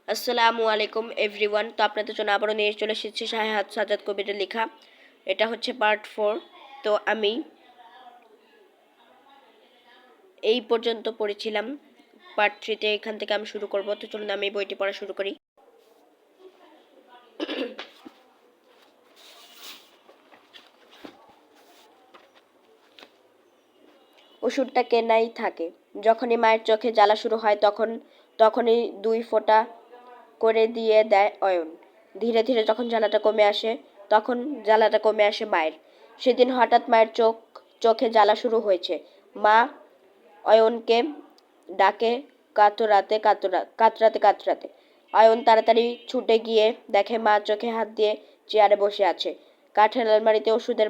আসসালামু আলাইকুম এভরিওয়ান। তো আপনাদের জন্য আবারও নিয়ে চলে এসেছি শাহাদ সাজাদ কবিরের লেখা। এটা হচ্ছে পার্ট 4। তো আমি এই পর্যন্ত পড়েছিলাম। পার্ট 3 এখান থেকে আমি শুরু করব। তো চলুন আমি বইটি পড়া শুরু করি। ওষুধটা কেনাই থাকে। যখনই মায়ের চোখে জ্বালা শুরু হয় তখনই 2 ফোঁটা করে দিয়ে দেয় অয়ন। ধীরে ধীরে যখন জ্বালাটা কমে আসে মায়ের। সেদিন হঠাৎ মায়ের চোখে জ্বালা শুরু হয়েছে। মা অয়নকে ডাকে কাতরাতে। অয়ন তাড়াতাড়ি ছুটে গিয়ে দেখে মা চোখে হাত দিয়ে চেয়ারে বসে আছে। কাঠের আলমারিতে ওষুধের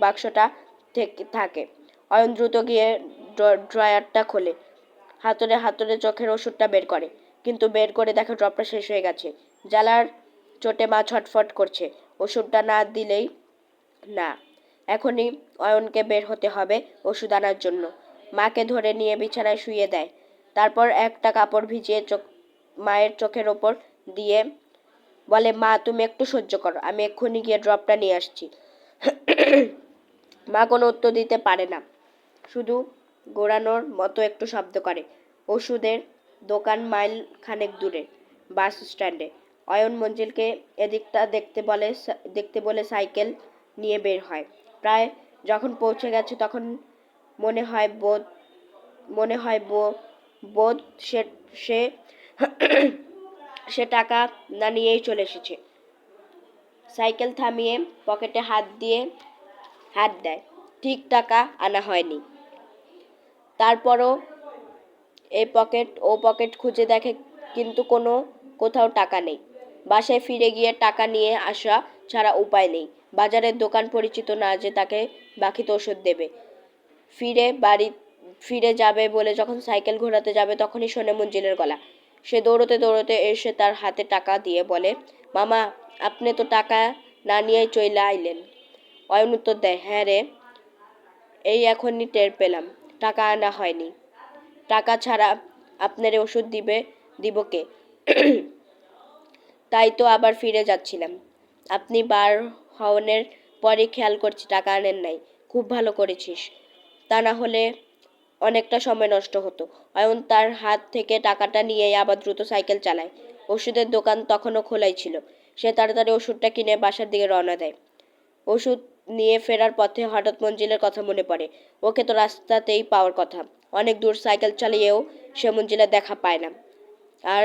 বাক্সটা থাকে। অয়ন দ্রুত গিয়ে ড্রয়ারটা খোলে। হাতুড়ে চোখের ওষুধটা বের করে, কিন্তু বের করে দেখে ড্রপটা শেষ হয়ে গেছে। জ্বালার চোটে মা ছটফট করছে। ওষুধটা না দিলেই না। এখনই অয়নকে বের হতে হবে ওষুধ আনার জন্য। মাকে ধরে নিয়ে বিছানায় শুইয়ে দেয়। তারপর একটা কাপড় ভিজিয়ে মায়ের চোখের ওপর দিয়ে বলে, মা তুমি একটু সহ্য করো, আমি এক্ষুনি গিয়ে ড্রপটা নিয়ে আসছি। মা কোনো উত্তর দিতে পারে না, শুধু গোড়ানোর মতো একটু শব্দ করে। ওষুধের দোকান মাইল খানেক দূরে, বাস স্ট্যান্ডে। অয়ন মঞ্জিলকে এদিকটা দেখতে বলে সাইকেল নিয়ে বের হয়। প্রায় যখন পৌঁছে গেছে তখন মনে হয় বোধ সে সে টাকা না নিয়েই চলে এসেছে। সাইকেল থামিয়ে পকেটে হাত দেয়। ঠিক টাকা আনা হয়নি। তারপরও ও পকেট খুঁজে দেখে, কিন্তু কোথাও টাকা নেই। বাসায় ফিরে গিয়ে টাকা নিয়ে আসা ছাড়া উপায় নেই। বাজারের দোকান পরিচিত না যে তাকে বাকিতে ওষুধ দেবে। ফিরে যাবে বলে যখন সাইকেল ঘোরাতে যাবে তখনই শোনে মঞ্জিলের গলা। সে দৌড়তে এসে তার হাতে টাকা দিয়ে বলে, মামা আপনি তো টাকা না নিয়েই চইলা আইলেন। অয়ন উত্তর দেয়, হ্যাঁ রে, এই এখনই টের পেলাম টাকা আনা হয়নি। টাকা ছাড়া আপনারে ওষুধ দিব কে? তাই তো আবার ফিরে যাচ্ছিলাম। আপনি বার হওয়ার পরে খেয়াল করছি টাকা আনেন নাই। খুব ভালো করেছিস, তা না হলে অনেকটা সময় নষ্ট হতো। অয়ন তার হাত থেকে টাকাটা নিয়ে আবার দ্রুত সাইকেল চালায়। ওষুধের দোকান তখনও খোলাই ছিল। সে তাড়াতাড়ি ওষুধটা কিনে বাসার দিকে রওনা দেয়। ওষুধ নিয়ে ফেরার পথে হঠাৎ মঞ্জিলের কথা মনে পড়ে। ওকে তো রাস্তাতেই পাওয়ার কথা। অনেক দূর সাইকেল চালিয়েও সে মঞ্জিলের দেখা পায় না। আর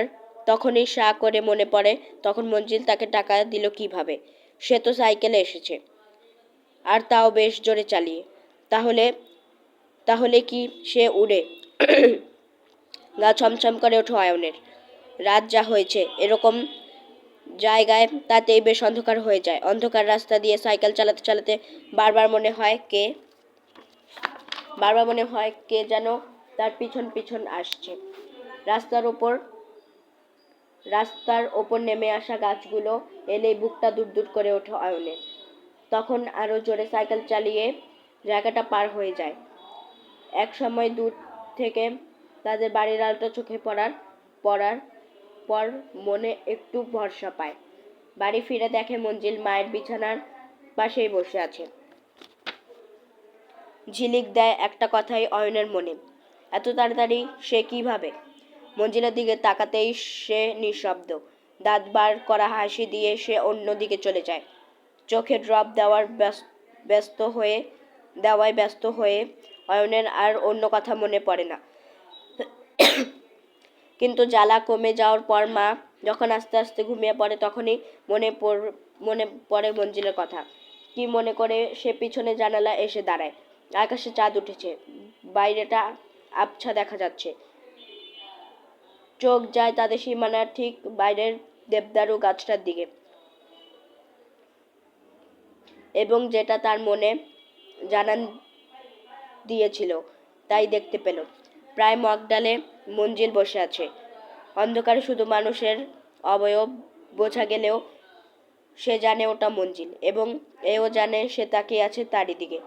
তখনই সাঁ করে মনে পড়ে, তখন মঞ্জিল তাকে টাকা দিল কিভাবে। সে তো সাইকেলে এসেছে, আর তাও বেশ জোরে চালিয়ে। তাহলে কি সে উড়ে? গা ছমছম করে ওঠে অয়নের। রাত যা হয়েছে, এরকম জায়গায় তাতেই বেশ অন্ধকার হয়ে যায়। অন্ধকার রাস্তা দিয়ে সাইকেল চালাতে চালাতে বারবার মনে হয় কে যেন তার পিছন পিছন আসছে। রাস্তার ওপর নেমে আসা গাছগুলো এলেই বুকটা দুর করে ওঠে অয়নের। তখন আরো জোরে সাইকেল চালিয়ে জায়গাটা পার হয়ে যায়। এক সময় দূর থেকে তাদের বাড়ির আলোটা চোখে পড়ার পর মনে একটু ভরসা পায়। বাড়ি ফিরে দেখে মঞ্জিল মায়ের বিছানার পাশেই বসে আছে। ঝিলিক দেয় একটা কথাই অয়নের মনে, এত তাড়াতাড়ি সে কিভাবে? মঞ্জিলের দিকে তাকাতেই সে নিঃশব্দ। দাঁত বার করা হাসি দিয়ে সে অন্য দিকে চলে যায়। চোখে ড্রপ দেওয়ায় ব্যস্ত হয়ে অয়নের আর অন্য কথা মনে পড়ে না। কিন্তু জ্বালা কমে যাওয়ার পর মা যখন আস্তে আস্তে ঘুমিয়ে পড়ে তখনই মনে পড়ে মঞ্জিলের কথা। কি মনে করে সে পিছনে জানালা এসে দাঁড়ায়। আকাশে চাঁদ উঠেছে, বাইরেটা আবছা দেখা যাচ্ছে। চোখ যায় তাদের সীমানার ঠিক বাইরের দেবদারু গাছটার দিকে, এবং যেটা তার মনে জানান দিয়েছিল তাই দেখতে পেল। প্রায় মগডালে মঞ্জিল বসে আছে। অন্ধকারে শুধু মানুষের অবয়ব বোঝা গেলেও সে জানে ওটা মঞ্জিল, এবং এও জানে সে তাকিয়ে আছে তারই দিকে।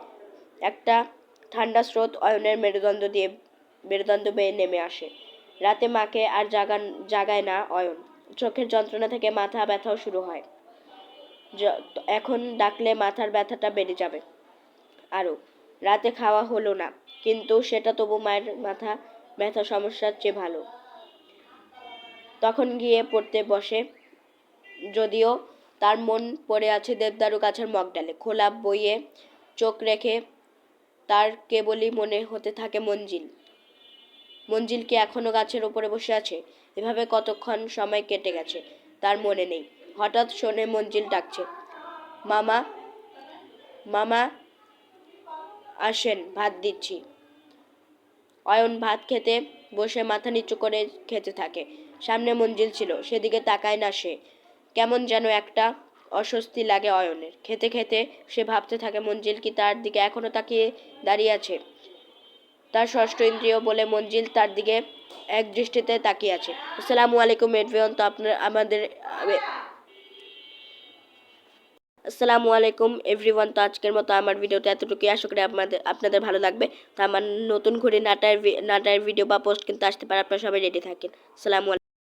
একটা ঠান্ডা স্রোত অয়নের মেরুদণ্ড বেয়ে নেমে আসে। রাতে মাকে আর জাগায় না অয়ন। চোখের যন্ত্রণা থেকে মাথা ব্যথাও শুরু হয়। এখন ডাকলে মাথার ব্যথাটা বেড়ে যাবে আরও। রাতে খাওয়া হলো না, কিন্তু সেটা তবু মায়ের মাথা ব্যথা সমস্যার চেয়ে ভালো। তখন গিয়ে পড়তে বসে, যদিও তার মন পড়ে আছে দেবদারু গাছের মগডালে। খোলা বইয়ে চোখ রেখে তার কেবলই মনে হতে থাকে মঞ্জিল। মঞ্জিল কি এখনো গাছের ওপরে বসে আছে? এভাবে কতক্ষণ সময় কেটে গেছে তার মনে নেই। হঠাৎ শোনে মঞ্জিল ডাকছে, মামা, মামা আসেন, ভাত দিচ্ছি। অয়ন ভাত খেতে বসে মাথা নিচু করে খেতে থাকে। সামনে মঞ্জিল ছিল, সেদিকে তাকায় না সে। কেমন যেন একটা অস্বস্তি লাগে অয়নের। খেতে খেতে সে ভাবতে থাকে মঞ্জিল কি তার দিকে এখনো তাকিয়ে দাঁড়িয়ে আছে। তার ষষ্ঠ ইন্দ্রিয় বলে মঞ্জিল তার দিকে এক দৃষ্টিতে তাকিয়ে আছে। আসসালামু আলাইকুম এভরিওয়ান। তো আসসালামু আলাইকুম এভরিওয়ান। তো আজকের মতো আমার ভিডিওটা এতটুকুই। আশা করি আপনাদের ভালো লাগবে। তো আমার নতুন করে নাটার ভিডিও বা পোস্ট কিন্তু আসতে পারে। আপনারা সবাই রেডি থাকেন। আসসালামু আলাইকুম।